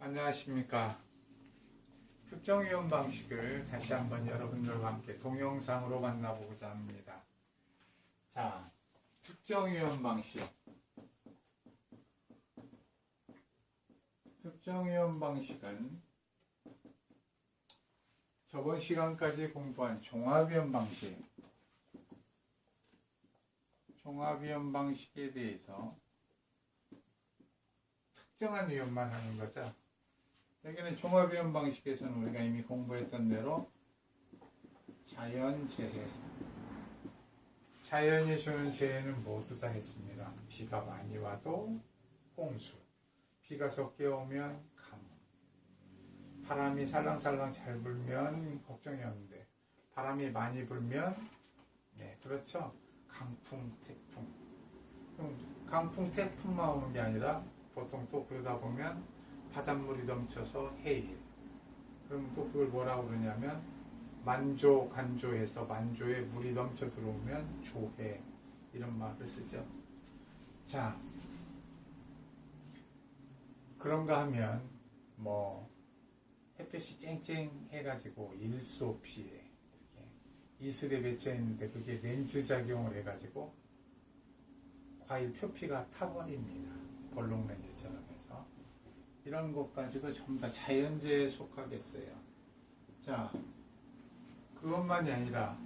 안녕하십니까. 특정이온 방식을 다시 한번 여러분들과 함께 동영상으로 만나보고자 합니다. 자, 특정이온 방식. 특정이온 방식은 저번 시간까지 공부한 종합이온 방식, 종합이온 방식에 대해서 특정한 이온만 하는 거죠. 여기는 종합이온 방식에서는 우리가 이미 공부했던 대로 자연, 재해, 자연이 주는 재해는 모두 다 했습니다. 비가 많이 와도 홍수, 비가 적게 오면 가뭄, 바람이 살랑살랑 잘 불면 걱정이 없는데 바람이 많이 불면 그렇죠. 강풍, 태풍. 강풍, 태풍만 오는 게 아니라 보통 또 그러다 보면 바닷물이 넘쳐서 해일. 그럼 또 그걸 뭐라고 그러냐면 만조, 간조해서 만조에 물이 넘쳐 들어오면 조해. 이런 말을 쓰죠. 자, 그런가 하면 햇볕이 쨍쨍 해가지고 일소 피해 이렇게 이슬에 맺혀 있는데 그게 렌즈 작용을 해가지고 과일 표피가 타버립니다. 볼록 렌즈처럼 해서 이런 것 가지고 전부 다 자연재해에 속하겠어요. 자, 그것만이 아니라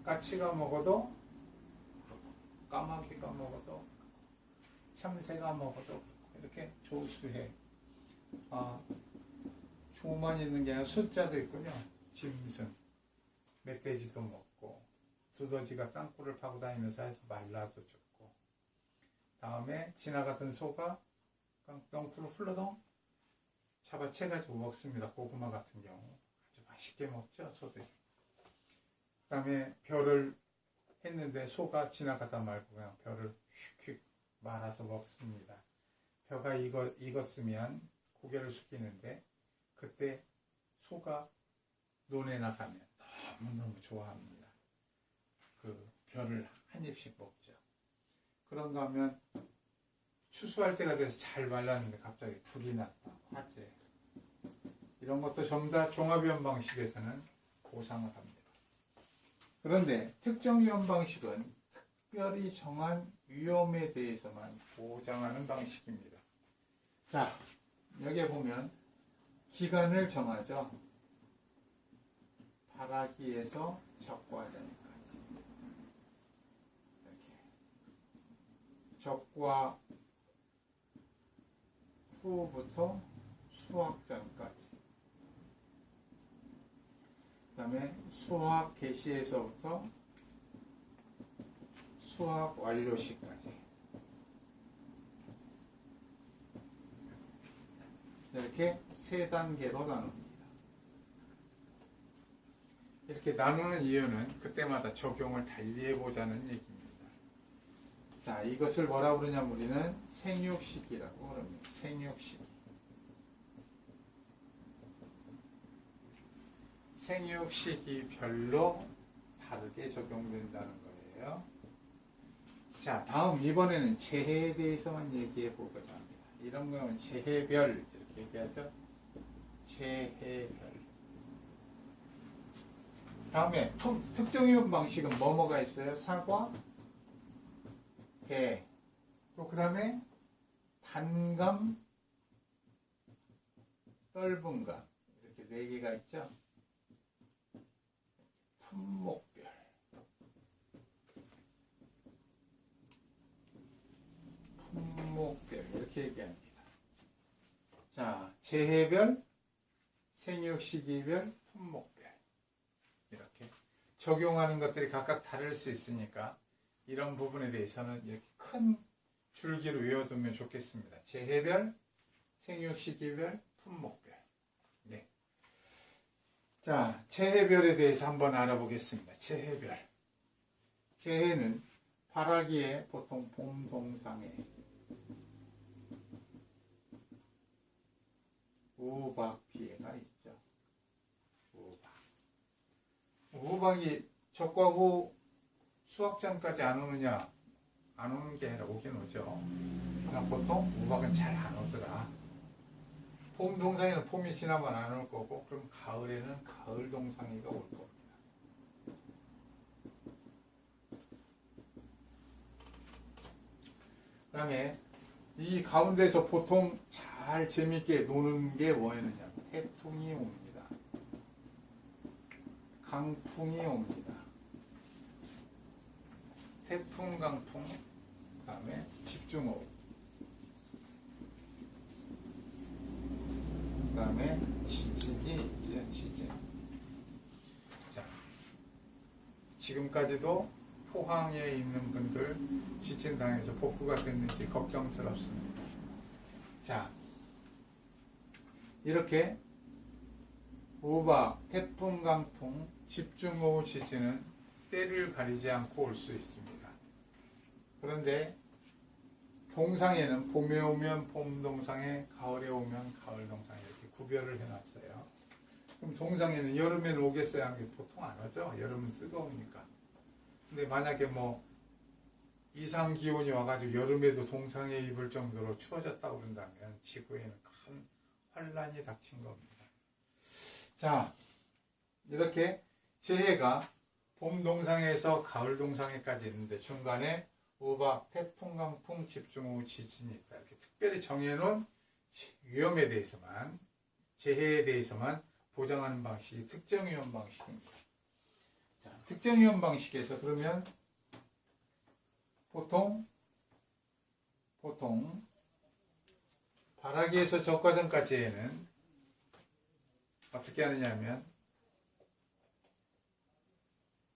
까치가 먹어도 까마귀가 먹어도 참새가 먹어도 이렇게 조수해. 조만 있는 게 아니라 숫자도 있군요. 짐승, 멧돼지도 먹고 두더지가 땅굴을 파고 다니면서 해서 말라도 죽고, 다음에 지나가던 소가 땅굴을 훌러덩 잡아채가지고 먹습니다. 고구마 같은 경우 아주 맛있게 먹죠, 소들이. 그 다음에 벼를 했는데 소가 지나가다 말고 그냥 벼를 휙휙 말아서 먹습니다. 벼가 익었으면 고개를 숙이는데 그때 소가 논에 나가면 너무너무 좋아합니다. 그 벼를 한 입씩 먹죠. 그런가 하면 추수할 때가 돼서 잘 말랐는데 갑자기 불이 났다, 화재. 이런 것도 전부 다 종합이온 방식에서는 보상을 합니다. 그런데 특정이온 방식은 특별히 정한 위험에 대해서만 보장하는 방식입니다. 자, 여기에 보면 기간을 정하죠. 발화기에서 적과전까지. 이렇게. 적과 후부터 수확전까지. 그 다음에 수확 개시에서부터 수확 완료 시까지. 이렇게 세 단계로 나눕니다. 이렇게 나누는 이유는 그때마다 적용을 달리해보자는 얘기입니다. 자, 이것을 뭐라고 그러냐면 우리는 생육시기라고 그럽니다. 생육시기. 생육시기별로 다르게 적용된다는 거예요. 자, 다음 이번에는 재해에 대해서만 얘기해 보고자 합니다. 이런 거는 재해별 이렇게 얘기하죠. 재해별. 다음에 특정이온 방식은 뭐가 있어요? 사과, 배, 또 그 다음에 단감, 떫은감, 이렇게 네 개가 있죠. 품목별. 품목별 이렇게 얘기합니다. 자, 재해별, 생육시기별, 품목별 이렇게 적용하는 것들이 각각 다를 수 있으니까 이런 부분에 대해서는 이렇게 큰 줄기로 외워두면 좋겠습니다. 재해별, 생육시기별, 품목별. 네. 자, 재해별에 대해서 한번 알아보겠습니다. 재해별. 재해는 발화기에 보통 봄동상에 우박 피해가 있죠. 우박이 적과 후 수확 전까지 안 오느냐? 안 오는 게 아니라 오긴 오죠. 그러나 보통 우박은 잘 안 오더라. 봄 동상에는 봄이 지나면 안 올 거고, 그럼 가을에는 가을 동상이가 올 겁니다. 그 다음에 이 가운데서 보통 잘 재밌게 노는 게 뭐였느냐. 태풍이 옵니다. 강풍이 옵니다. 태풍, 강풍, 그 다음에 집중호우, 그 다음에 지진이 있죠. 지진. 자, 지금까지도 포항에 있는 분들 지진 당해서 복구가 됐는지 걱정스럽습니다. 자, 이렇게 우박, 태풍, 강풍, 집중호우, 지진은 때를 가리지 않고 올 수 있습니다. 그런데 동상에는 봄에 오면 봄 동상에, 가을에 오면 가을 동상에 이렇게 구별을 해놨어요. 그럼 동상에는 여름에는 오겠어요? 하는 게 보통 안 오죠. 여름은 뜨거우니까. 근데 만약에 뭐 이상 기온이 와가지고 여름에도 동상에 입을 정도로 추워졌다고 그런다면 지구에는 큰 환란이 닥친 겁니다. 자, 이렇게 재해가 봄 동상에서 가을 동상에까지 있는데 중간에 우박, 태풍, 강풍, 집중호우, 지진이 있다. 이렇게 특별히 정해놓은 위험에 대해서만, 재해에 대해서만 보장하는 방식이 특정위험 방식입니다. 자, 특정위험 방식에서 그러면 보통 발화기에서 적과전까지에는 어떻게 하느냐면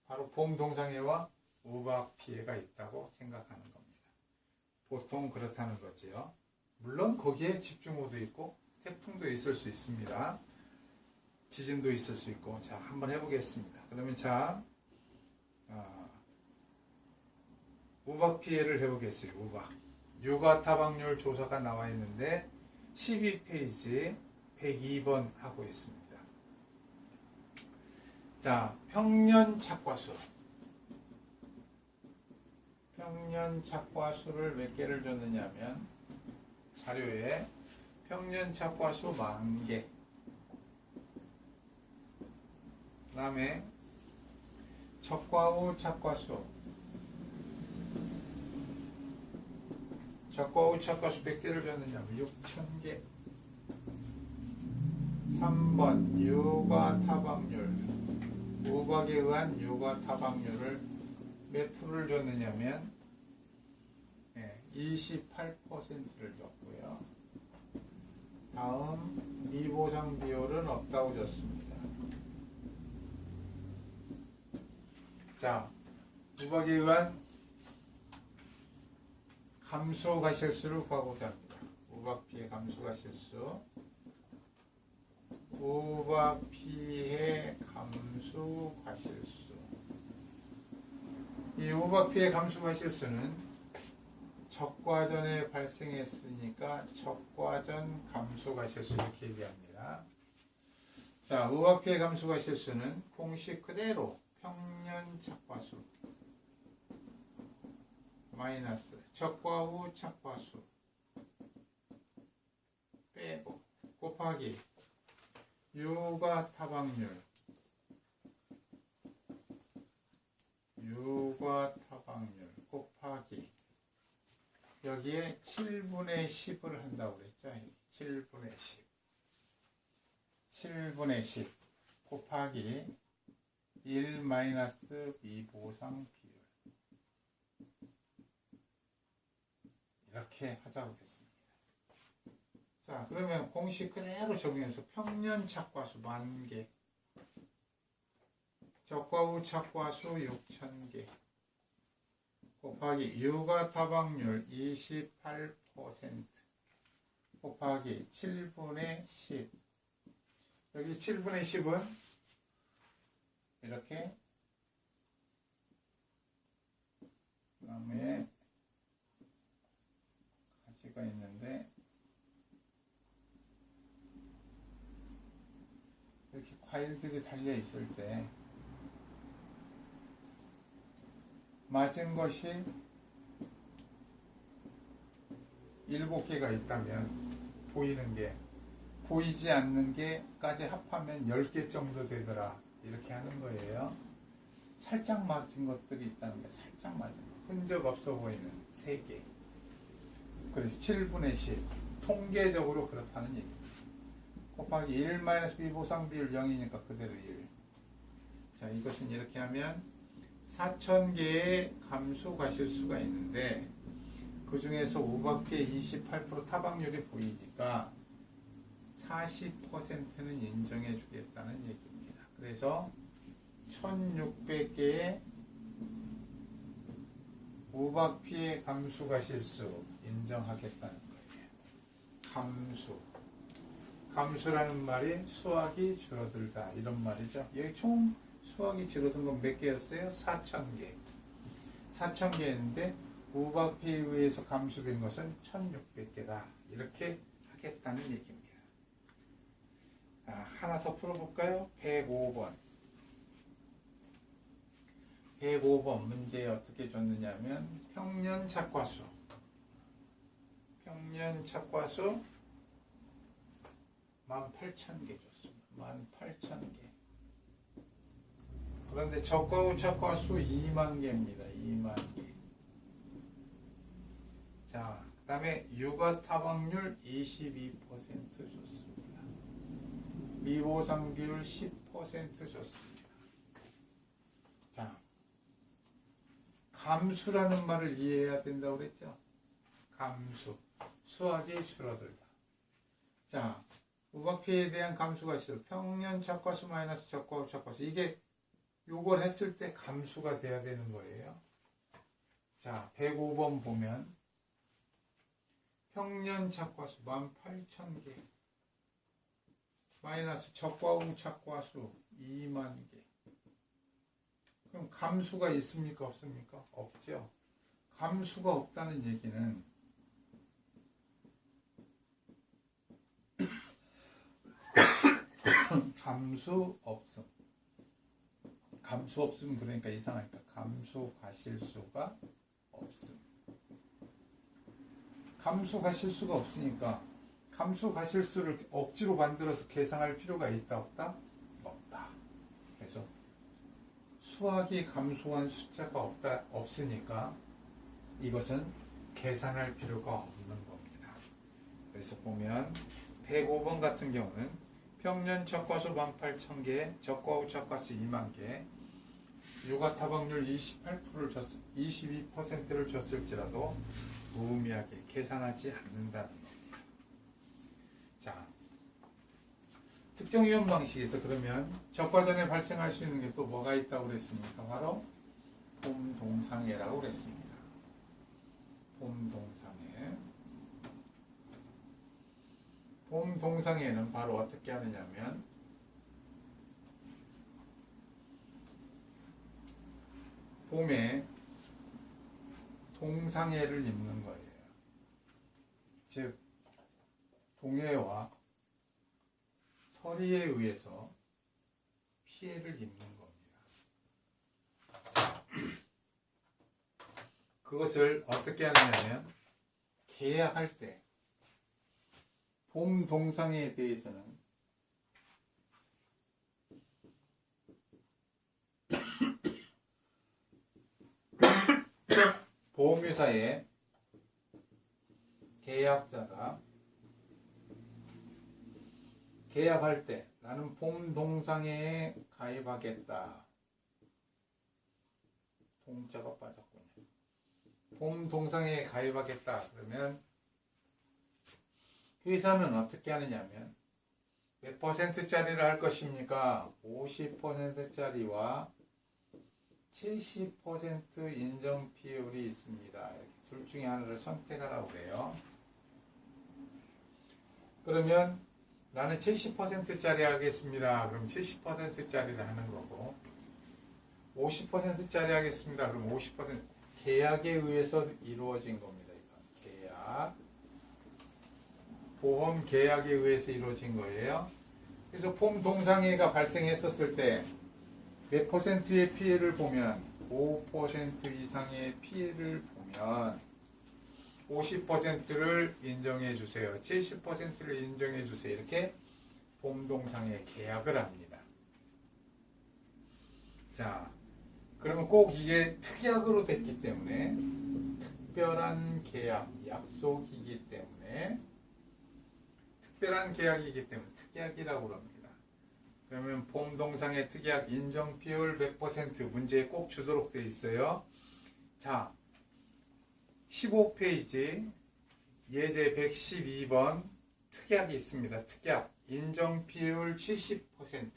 바로 봄 동상해와 우박 피해가 있다고 생각하는 겁니다. 보통 그렇다는 거지요. 물론 거기에 집중호우도 있고 태풍도 있을 수 있습니다. 지진도 있을 수 있고. 자, 한번 해보겠습니다. 그러면 자, 우박 피해를 해보겠어요. 우박. 육아 타박률 조사가 나와 있는데 12페이지 102번 하고 있습니다. 자, 평년 착과수. 평년 착과수를 몇 개를 줬느냐면 자료에 평년 착과수 10,000개, 그 다음에 적과후 착과수, 적과후 착과수 100개를 줬느냐면 6,000개. 3번 육아 타박률, 우박에 의한 육아 타박률을 몇 프로를 줬느냐면 28%를 줬고요. 다음 미보상 비율은 없다고 줬습니다. 자, 우박에 의한 감소 가실수를 구하고자 합니다. 우박 피해 감소 가실수. 우박 피해 감소 가실수. 이 우박 피해 감소 가실수는 적과전에 발생했으니까 적과전 감소 가실수 이렇게 얘기합니다. 자, 우박 피해 감소 가실수는 공식 그대로 평년 착과수 마이너스 적과후 착과수 빼고 곱하기 육아 타박률 곱하기 여기에 7분의 10을 한다고 그랬죠. 7분의 10 7분의 10 곱하기 1 마이너스 미보상 비율 이렇게 하자고 했습니다. 자, 그러면 공식 그대로 적용해서 평년 착과수 10,000개, 적과후 착과수 6,000개 곱하기 육아 타박률 28% 곱하기 7분의 10. 여기 7분의 10은 이렇게, 그 다음에 가지가 있는데 이렇게 과일들이 달려 있을 때 맞은 것이 7개가 있다면 보이는 게 보이지 않는 게까지 합하면 10개 정도 되더라 이렇게 하는 거예요. 살짝 맞은 것들이 있다는 게 살짝 맞은 거. 흔적 없어 보이는 3개. 그래서 7분의 10 통계적으로 그렇다는 얘기입니다. 곱하기 1-b 보상 비율 0이니까 그대로 1. 자, 이것은 이렇게 하면 4,000개의 감수 가실수가 있는데 그 중에서 우박피의 28% 타박률이 보이니까 40%는 인정해 주겠다는 얘기입니다. 그래서 1600개의 우박피의 감수 가실수 인정하겠다는 거예요. 감수라는 말이 수확이 줄어들다 이런 말이죠. 여기 총 수확이 줄어든 건 몇 개였어요? 4,000개. 4,000개였는데 우박피에 의해서 감수된 것은 1,600개다. 이렇게 하겠다는 얘기입니다. 하나 더 풀어볼까요? 105번. 105번 문제에 어떻게 줬느냐면 평년 착과수 18,000개 줬습니다. 18,000개. 그런데 적과 우착과 수 2만 개입니다. 2만 개. 자, 그 다음에 육아 타박률 22% 줬습니다. 미보상 비율 10% 줬습니다. 자, 감수라는 말을 이해해야 된다고 그랬죠? 감수. 수확이 줄어들다. 자, 우박피에 대한 감수가 있어요. 평년 착과수 마이너스 적과 우착과수. 이게 요걸 했을 때 감수가 돼야 되는 거예요. 자, 105번 보면 평년 착과수 18,000개 마이너스 적과 우착과수 2만 개. 그럼 감수가 있습니까? 없습니까? 없죠. 감수가 없다는 얘기는 감수 없음. 감수 없음 그러니까 이상하니까 감수 가실수가 없음. 감수 가실수가 없으니까 감수 가실수를 억지로 만들어서 계산할 필요가 있다 없다? 없다. 그래서 수학이 감소한 숫자가 없으니까 이것은 계산할 필요가 없는 겁니다. 그래서 보면 105번 같은 경우는 평년 적과수 18,000개, 적과 우착과수 2만 개, 육아 타박률 22%를 줬을지라도 무의미하게 계산하지 않는다는 겁니다. 자, 특정 이론 방식에서 그러면 적과 전에 발생할 수 있는 게 또 뭐가 있다고 그랬습니까? 바로 봄동상해라고 그랬습니다. 봄동상해. 봄동상해는 바로 어떻게 하느냐면 봄에 동상해를 입는 거예요. 즉 동해와 서리에 의해서 피해를 입는 겁니다. 그것을 어떻게 하느냐면 계약할 때 봄 동상해에 대해서는 보험회사의 계약자가 계약할 때 나는 봄 동상해에 가입하겠다. 동자가 빠졌군요. 봄 동상해에 가입하겠다. 그러면 회사는 어떻게 하느냐면 몇 %짜리를 할 것입니까? 50%짜리와 70% 인정 비율이 있습니다. 둘 중에 하나를 선택하라고 그래요. 그러면 나는 70%짜리 하겠습니다. 그럼 70%짜리를 하는 거고 50%짜리 하겠습니다. 그럼 50% 계약에 의해서 이루어진 겁니다. 이건 계약. 보험 계약에 의해서 이루어진 거예요. 그래서 봄 동상해가 발생했었을 때 몇 %의 피해를 보면 5% 이상의 피해를 보면 50%를 인정해 주세요. 70%를 인정해 주세요. 이렇게 봄동상에 계약을 합니다. 자, 그러면 꼭 이게 특약으로 됐기 때문에 특별한 계약, 약속이기 때문에 특별한 계약이기 때문에 특약이라고 합니다. 그러면 봄동상의 특약 인정 비율 100% 문제에 꼭 주도록 되어 있어요. 자, 15페이지 예제 112번 특약이 있습니다. 특약 인정 비율 70%.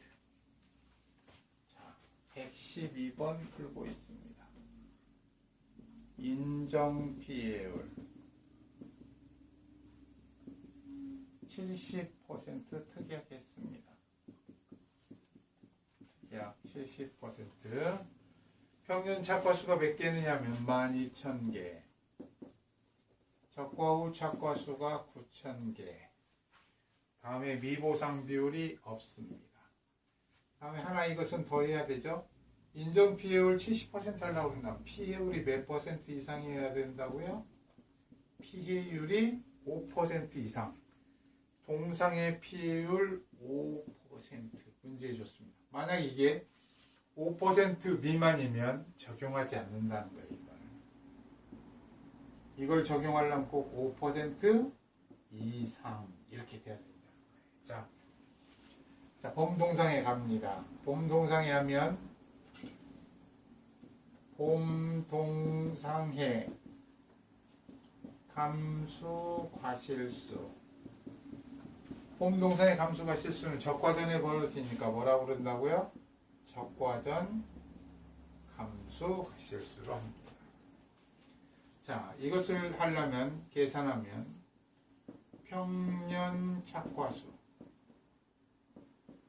자, 112번 풀고 있습니다. 인정 비율 70% 특약했습니다. 특약 70%. 평균 착과수가 몇 개느냐면 12,000개. 적과 후 착과수가 9,000개. 다음에 미보상 비율이 없습니다. 다음에 하나 이것은 더 해야 되죠. 인정 피해율 70% 하려고 그런다. 피해율이 몇 퍼센트 이상이어야 된다고요? 피해율이 5% 이상. 동상의 피해율 5% 문제해 줬습니다. 만약 이게 5% 미만이면 적용하지 않는다는 거예요. 이걸 적용하려면 꼭 5% 이상 이렇게 돼야 된다. 자, 봄동상에 갑니다. 봄동상에 하면 봄동상해 감수 과실수. 봄동상의 감수 과실수는 적과전에 벌어지니까 뭐라고 그런다고요? 적과전 감수 과실수로 합니다. 자, 이것을 하려면 계산하면 평년 착과수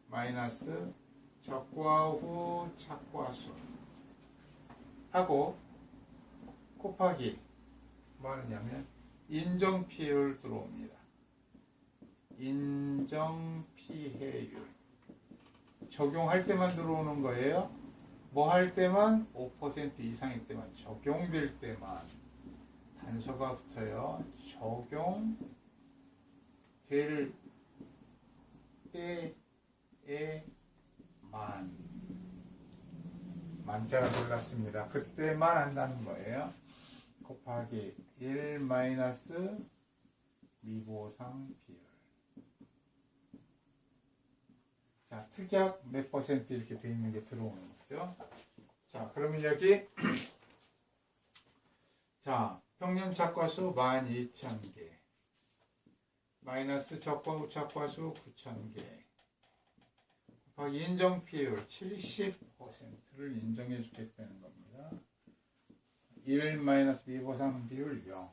마이너스 적과 후 착과수 하고 곱하기 뭐 하느냐면 인정 피해율 들어옵니다. 인정 피해율 적용할 때만 들어오는 거예요. 뭐 할 때만 5% 이상일 때만 적용될 때만 단서가 붙어요. 적용될 때에만 만자가 놀랐습니다. 그때만 한다는 거예요. 곱하기 1 마이너스 미보상 비율. 자, 특약 몇 퍼센트 이렇게 되어 있는 게 들어오는 거죠. 자, 그러면 여기 자, 평년 착과수 12,000개 마이너스 적과 후 착과수 9,000개 곱하기 인정 피해율 70%를 인정해 주겠다는 겁니다. 1 마이너스 미보상 비율 0.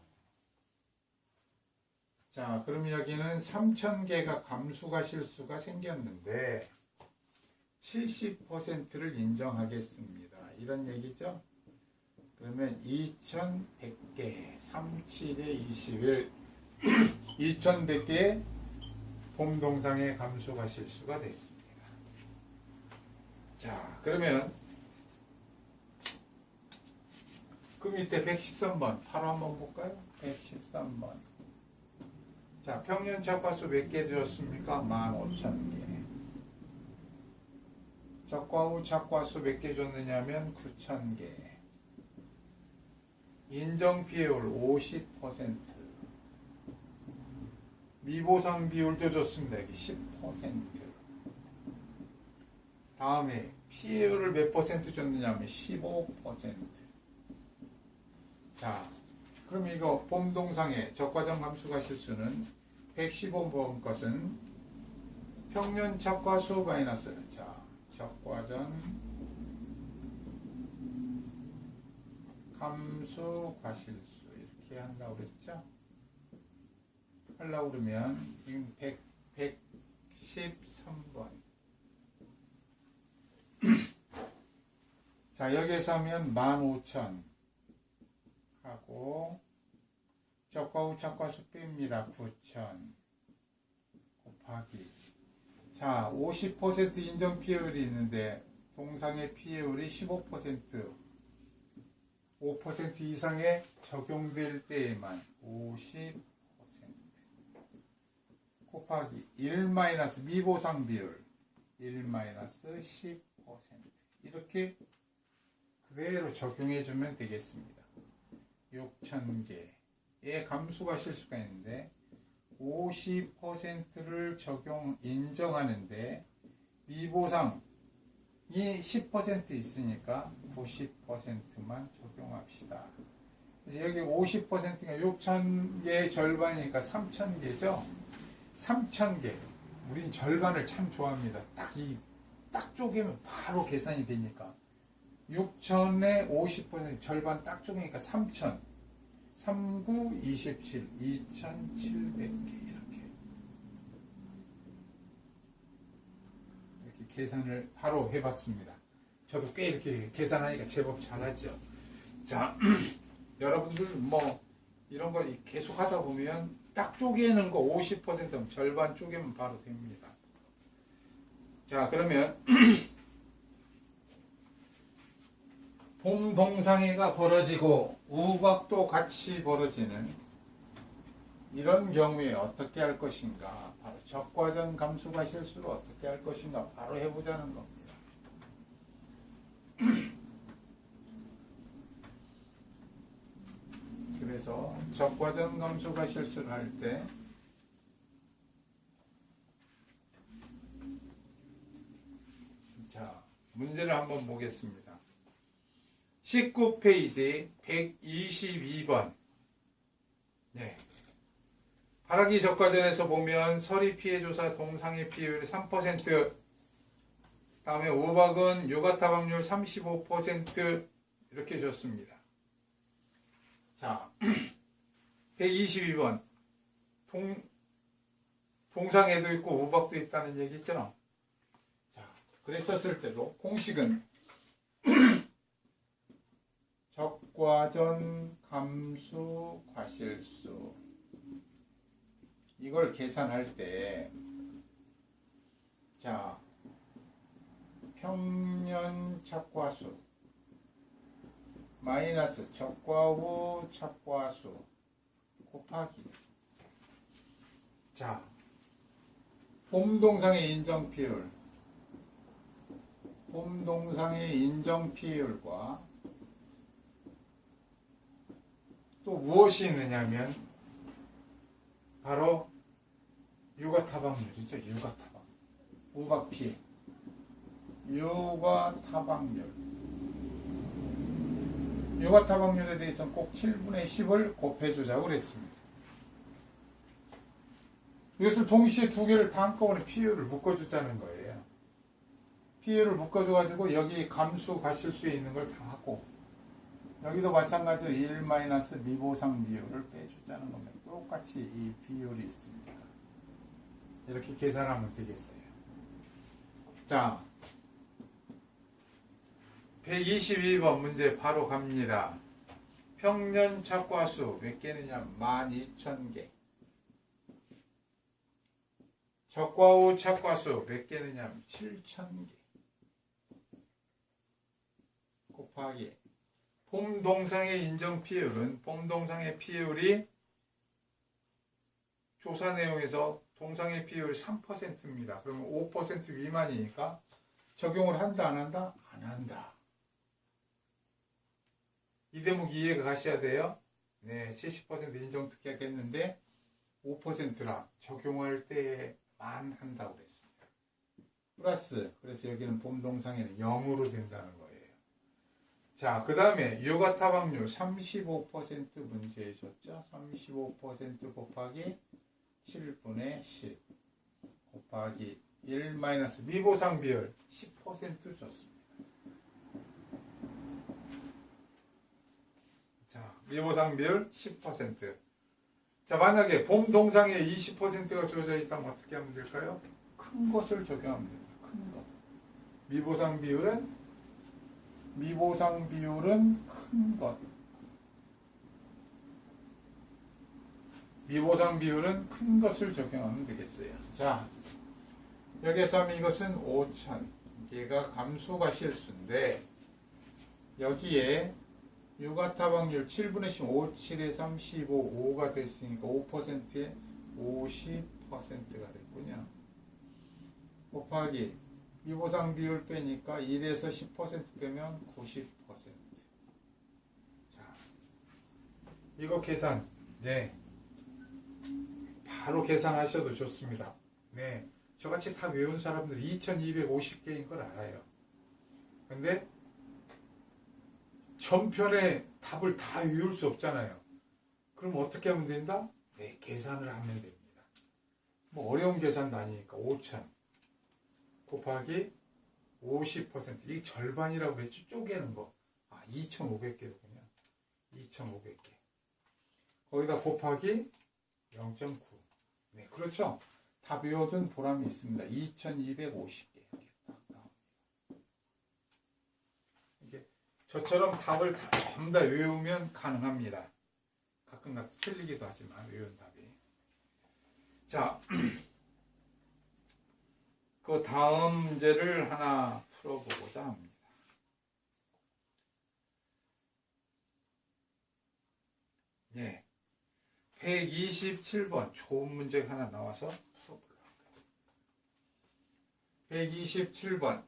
자, 그럼 여기는 3,000개가 감수가 실수가 생겼는데 70%를 인정하겠습니다. 이런 얘기죠. 그러면 2,100개 37에 21 2,100개의 봄동상의 감수가 실수가 됐습니다. 자, 그러면 그 밑에 113번 바로 한번 볼까요? 113번. 자, 평년 착과수 몇 개 들었습니까? 15,000개. 적과 후 착과수 몇 개 줬느냐면 9,000개. 인정 피해율 50%. 미보상 비율도 줬습니다. 여기 10%. 다음에 피해율을 몇 퍼센트 줬느냐면 15%. 자, 그럼 이거 봄동상의 적과전 감수가 실수는 115번 것은 평년 적과수 마이너스 자, 적과전 감수 과실수 이렇게 한다고 그랬죠? 하려고 그러면 113번 자, 여기에서 하면 15,000 하고 적과 후 착과수 뺍니다. 9,000 곱하기 자, 50% 인정 피해율이 있는데 동상의 피해율이 15% 5% 이상의 적용될 때에만 50% 곱하기 1 마이너스 미보상 비율 1 마이너스 10% 이렇게 그대로 적용해 주면 되겠습니다. 6,000개의 감수가 실수가 있는데 50%를 인정하는데 미보상이 10% 있으니까 90%만 적용합시다. 그래서 여기 50%가 6,000개의 절반이니까 3,000개죠. 3,000개. 우린 절반을 참 좋아합니다. 딱 쪼개면 바로 계산이 되니까. 6,000에 50% 절반 딱 쪼개니까 3,000. 39, 27, 2,700개. 이렇게 계산을 바로 해봤습니다. 저도 꽤 이렇게 계산하니까 제법 잘하죠. 자, 여러분들 이런 거 계속 하다 보면 딱 쪼개는 거 50% 절반 쪼개면 바로 됩니다. 자, 그러면 봄동상해가 벌어지고 우박도 같이 벌어지는 이런 경우에 어떻게 할 것인가, 바로 적과전 감수가 실수를 어떻게 할 것인가 바로 해보자는 겁니다. 그래서 적과전 감수가 실수를 할 때 자, 문제를 한번 보겠습니다. 19페이지 122번. 네. 발하기 적과전에서 보면 서리 피해조사 동상의 피해율이 3%, 다음에 우박은 유가타박률 35% 이렇게 줬습니다. 자, 122번. 동상에도 있고 우박도 있다는 얘기 있잖아. 자, 그랬었을 때도 공식은 적과전 감수 과실수 이걸 계산할 때 자, 평년 착과수 마이너스 적과 후 착과수 곱하기 자, 봄동상의 인정피율과 또 무엇이 있느냐면 바로 유가타박률이죠. 유가타박. 우박피해. 유가타박률에 대해서는 꼭 7분의 10을 곱해주자고 그랬습니다. 이것을 동시에 두 개를 다 한꺼번에 피해율을 묶어주자는 거예요. 피해율을 묶어줘가지고 여기 감수 과실수에 있는 걸 다 하고 여기도 마찬가지로 1 마이너스 미보상 비율을 빼주자는 겁니다. 똑같이 이 비율이 있습니다. 이렇게 계산하면 되겠어요. 자, 122번 문제 바로 갑니다. 평년 착과수 몇 개느냐? 12,000개. 적과 후 착과수 몇 개느냐? 7,000개. 곱하기 봄동상의 인정 피해율은 봄동상의 피해율이 조사 내용에서 동상의 피해율이 3%입니다. 그러면 5% 미만이니까 적용을 한다 안 한다? 안 한다. 이 대목 이해가 가셔야 돼요. 네, 70% 인정 특약했는데 5%라 적용할 때만 한다고 그랬습니다. 플러스 그래서 여기는 봄동상에는 0으로 된다는 거예요. 자, 그 다음에 유가타박률 35% 문제에 줬죠. 35% 곱하기 7분의 10 곱하기 1 마이너스 미보상 비율 10% 줬습니다. 자, 미보상 비율 10%. 자, 만약에 봄동상에 20%가 주어져 있다면 어떻게 하면 될까요? 큰 것을 적용하면 됩니다. 큰 것. 미보상 비율은 큰 것. 미보상 비율은 큰 것을 적용하면 되겠어요. 자, 여기에서 하면 이것은 5,000개가 감수가 실수인데 여기에 유가탑 확률 7분의 10, 5, 7에 35, 5가 됐으니까 5%에 50%가 됐군요. 곱하기 미보상 비율 빼니까 1에서 10% 빼면 90%. 자, 이거 계산, 네. 바로 계산하셔도 좋습니다. 네. 저같이 다 외운 사람들 2250개인 걸 알아요. 근데 전편에 답을 다 외울 수 없잖아요. 그럼 어떻게 하면 된다? 네, 계산을 하면 됩니다. 뭐 어려운 계산도 아니니까 5000 곱하기 50%. 이게 절반이라고 그랬지, 쪼개는 거. 2500개로군요. 2500개. 거기다 곱하기 0.9. 네, 그렇죠. 다 외워둔 보람이 있습니다. 2250개. 이렇게 딱 나옵니다. 이게 저처럼 답을 전부 다 외우면 가능합니다. 가끔 가서 틀리기도 하지만 외운 답이. 자, 그 다음 문제를 하나 풀어보고자 합니다. 예. 127번 좋은 문제가 하나 나와서 풀어보려고 해요. 127번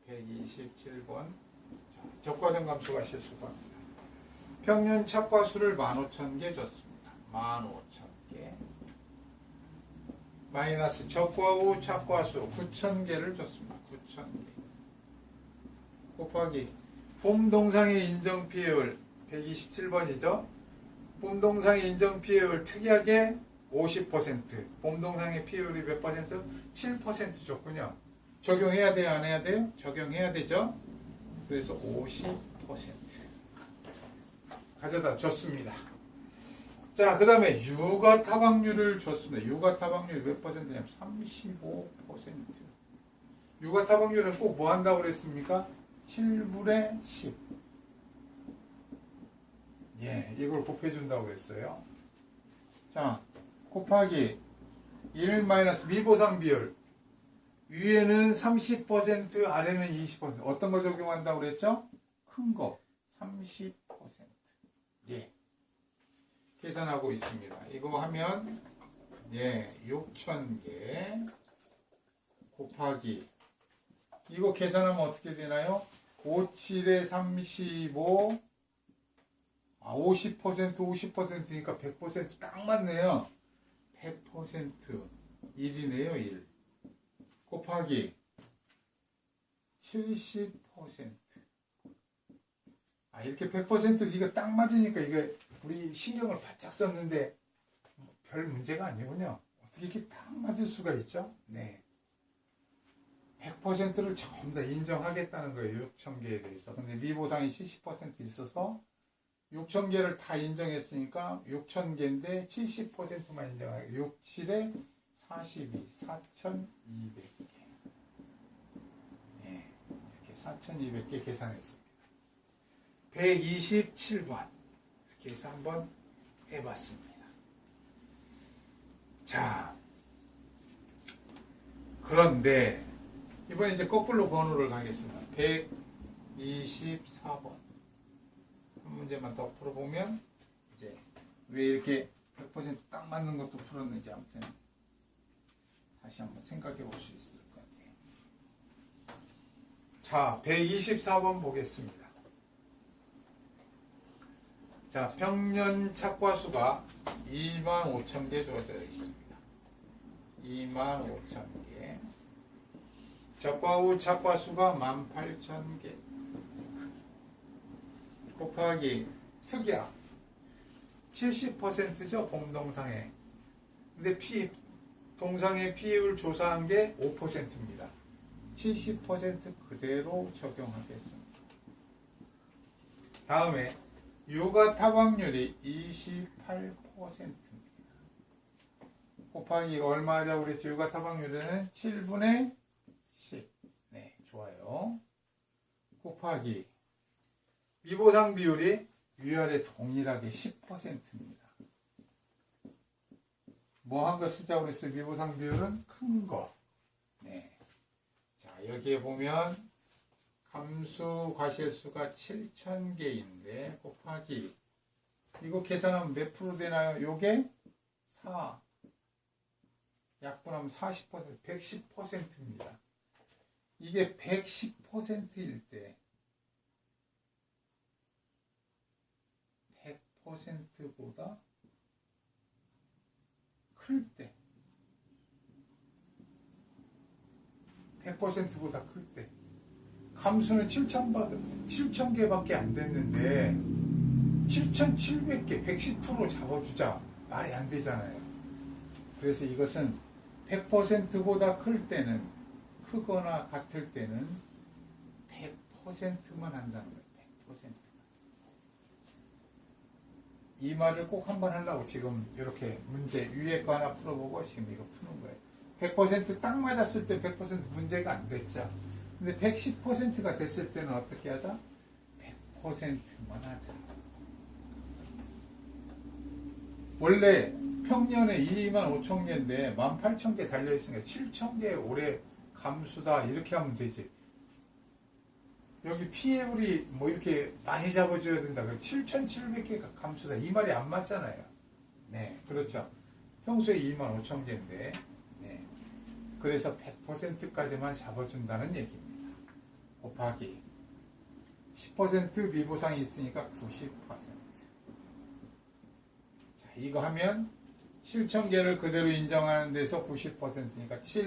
127번 적과점 감수가 실수합니다. 평년 착과수를 15,000개 줬습니다. 15,000개 마이너스 적과 후 착과수 9,000개를 줬습니다. 9,000개 곱하기 봄동상의 인정피해율 127번이죠. 봄동상의 인정피해율 특이하게 50%. 봄동상의 피해율이 몇 퍼센트? 7% 줬군요. 적용해야 돼요? 안 해야 돼요? 적용해야 되죠. 그래서 50% 가져다 줬습니다. 자, 그 다음에 유가탑 확률을 줬습니다. 유가탑 확률이 몇 퍼센트냐면 35%. 유가탑 확률은 꼭 뭐 한다고 그랬습니까? 7분의 10. 예, 이걸 곱해준다고 그랬어요. 자, 곱하기 1 마이너스 미보상 비율. 위에는 30%, 아래는 20%. 어떤 거 적용한다고 그랬죠? 큰 거. 30%. 예. 계산하고 있습니다. 이거 하면, 예, 6,000개 곱하기. 이거 계산하면 어떻게 되나요? 5, 7에 35, 50%, 50%니까 100% 딱 맞네요. 100% 1이네요, 1. 곱하기 70%. 이렇게 100% 이거 딱 맞으니까 이게 우리 신경을 바짝 썼는데 별 문제가 아니군요. 어떻게 이렇게 딱 맞을 수가 있죠? 네. 100%를 전부 다 인정하겠다는 거예요. 6,000개에 대해서. 근데 미보상이 70% 있어서 6,000개를 다 인정했으니까 6,000개인데 70%만 인정하게. 6, 7에 42, 4,200개. 네, 이렇게 4,200개 계산했습니다. 127번. 이렇게 해서 한번 해봤습니다. 자, 그런데 이번에 이제 거꾸로 번호를 가겠습니다. 124번. 한 문제만 더 풀어보면, 이제, 왜 이렇게 100%딱 맞는 것도 풀었는지 아무튼, 다시 한번 생각해 볼 수 있을 것 같아요. 자, 124번 보겠습니다. 자, 평년 착과수가 25,000개 주어져 있습니다. 25,000개. 적과 후 착과수가 18,000개 곱하기 특이야 70%죠. 봄동상에. 근데 동상의 피해율 조사한 게 5%입니다. 70% 그대로 적용하겠습니다. 다음에 유가탑 확률이 28%입니다. 곱하기 얼마 하자고 그랬죠? 유가탑 확률은 7분의 10. 네, 좋아요. 곱하기 미보상 비율이 위아래 동일하게 10%입니다. 뭐 한 거 쓰자고 그랬어요? 미보상 비율은 큰 거. 네. 자, 여기에 보면 감수 과실수가 7,000개인데 곱하기 이거 계산하면 몇 프로 되나요? 요게 4 약분하면 40% 110%입니다. 이게 110%일 때 100%보다 클 때 100%보다 클 때 감수는 7,000개밖에 안 됐는데 7,700개 110% 잡아주자 말이 안 되잖아요. 그래서 이것은 100%보다 클 때는 크거나 같을 때는 100%만 한다는 거예요. 100%만. 이 말을 꼭 한번 하려고 지금 이렇게 문제 위에 거 하나 풀어보고 지금 이거 푸는 거예요. 100%딱 맞았을 때 100% 문제가 안 됐죠. 근데 110%가 됐을 때는 어떻게 하자? 100%만 하자. 원래 평년에 25,000개인데 18,000개 달려있으니까 7,000개 올해 감수다 이렇게 하면 되지. 여기 PL이 뭐 이렇게 많이 잡아줘야 된다. 7,700개가 감수다. 이 말이 안 맞잖아요. 네, 그렇죠. 평소에 25,000개인데 네. 그래서 100%까지만 잡아준다는 얘기입니다. 곱하기 10% 미보상이 있으니까 90%. 자, 이거 하면 7,000개를 그대로 인정하는 데서 90%니까 7